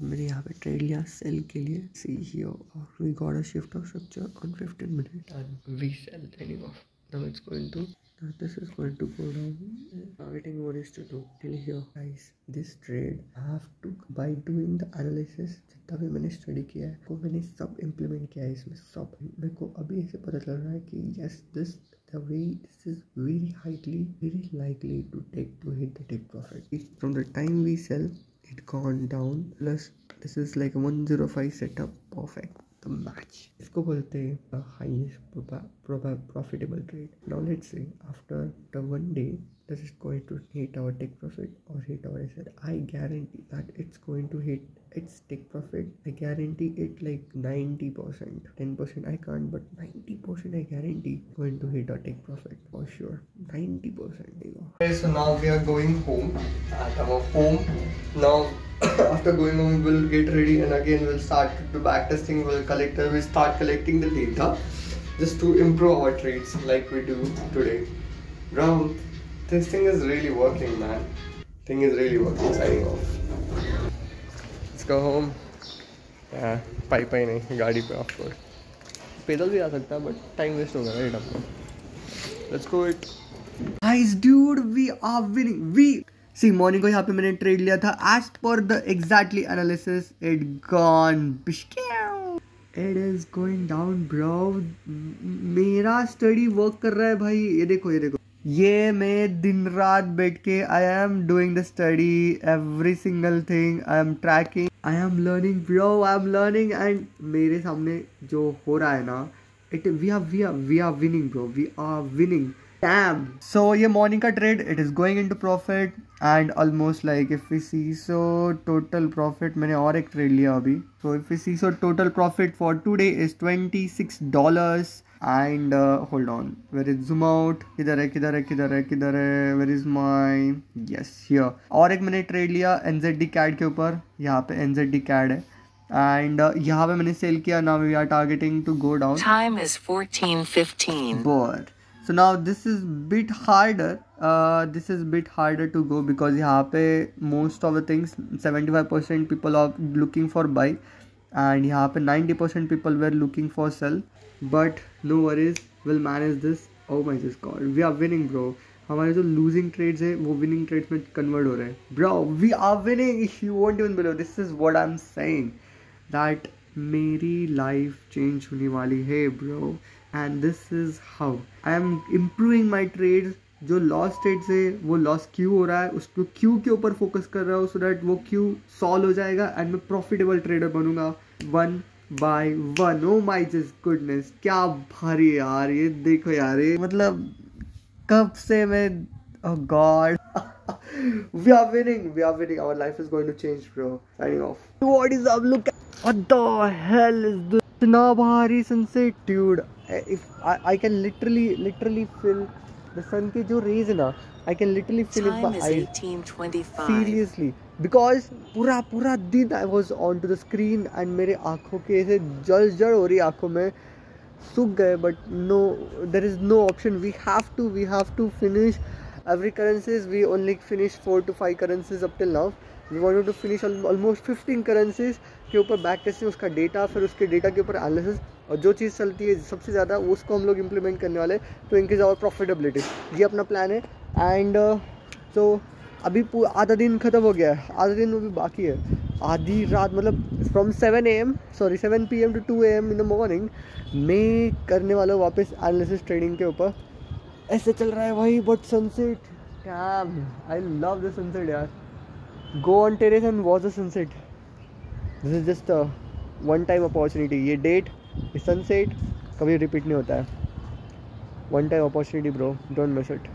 मैंने यहाँ पे ट्रेड लिया सेल के लिए. See here, we got a shift of structure on 15 minutes and we sell trading off. Now it's going to, this is going to go down. Waiting what is to do till here guys. This trade I have to, by doing the analysis जितना भी मैंने study किया है वो मैंने सब implement किया है इसमें सब. मेरे को अभी ऐसे पता चल रहा है कि yes this the way this is very likely to hit the take profit. From the time we sell it gone down plus this is like a 105 setup. Perfect. The match इसको बोलते हैं the highest profitable trade. Now let's say after the one day this is going to hit our take profit or hit our asset. I guarantee that it's going to hit its take profit. I guarantee it like 90%. 10% I can't, but 90% I guarantee going to hit our take profit for sure. 90%. Okay, so now we are going home. At our home now. After going home, we'll get ready and again we'll start to back testing. We'll start collecting the data just to improve our trades like we do today. Bro, this thing is really working, man. Thing is really working. Signing off. Let's go home. Yeah, पाई नहीं गाड़ी पे of road. पैदल भी आ सकता है but time waste होगा right आपको. Let's go it. Guys, dude, we are winning. See, morning को यहाँ पे मैंने ट्रेड लिया था. As per the exactly analysis it gone. It is going down bro. मेरा स्टडी वर्क कर रहा है भाई. ये देखो ये मैं दिन रात बैठ के I am doing the study every single thing. I am tracking, I am learning bro, I am learning. And मेरे सामने जो हो रहा है ना it we are winning bro. We are winning. Damn. So ये morning का trade it is going into profit and almost like if we see so total profit मैंने और एक trade लिया अभी. So if we see so total profit for today is $26 and hold on, where is zoom out, किधर है where is my, yes here. और एक मैंने trade लिया NZD CAD के ऊपर. यहाँ पे NZD CAD है and यहाँ पे मैंने sell किया. Now we are targeting to go down. Time is 14:15. But so now this is bit harder. This is bit harder to go because यहाँ पे most of the things 75% people are looking for buy and यहाँ पे 90% people were looking for sell. But no worries, we'll manage this. Oh my god, we are winning bro. हमारे जो losing trades है वो winning trades में convert हो रहे हैं. Bro, we are winning. You won't even believe. This is what I'm saying. That मेरी life change होने वाली है bro. And this is how I am improving my trades. जो लॉस ट्रेड्स है वो लॉस क्यों हो रहा है उसको क्यों के ऊपर फोकस कर रहा हूँ सो दैट वो क्यों सॉल्व हो जाएगा एंड मैं प्रॉफिटेबल ट्रेडर बनूंगा 1 by 1. Oh my just goodness, क्या भारी है यार. ये देखो यार, ये मतलब कब से मैं oh god we are winning. Our life is going to change bro. Signing off. What is up? Look at what the hell is this? इतना भारी sunset dude. If I can literally feel the sun के जो rays है ना, I can literally feel it by eyes. 18:25. Seriously, because पूरा दिन I was on to the screen and मेरे आँखों के ऐसे जल हो रही आँखों में सूख गए. But no, there is no option. We have to finish every currencies. We only finished 4 to 5 currencies up till now. We wanted to finish almost 15 currencies के ऊपर बैक टेस्टिंग, उसका डेटा, फिर उसके डेटा के ऊपर एनालिसिस और जो चीज़ चलती है सबसे ज़्यादा उसको हम लोग इम्प्लीमेंट करने वाले तो इंक्रीज आवर प्रॉफिटेबिलिटी. ये अपना प्लान है. एंड सो अभी आधा दिन ख़त्म हो गया है, आधा दिन अभी बाकी है. आधी रात मतलब from 7 PM to 2 AM in the morning मैं करने वाला हूँ वापस एनालिसिस ट्रेडिंग के ऊपर. ऐसे चल रहा है भाई. But sunset, dam, I love the sunset यार. Go on terrace and watch the sunset. This is just a one time opportunity. ये डेट, ये सनसेट कभी रिपीट नहीं होता है. One time opportunity bro, don't miss it.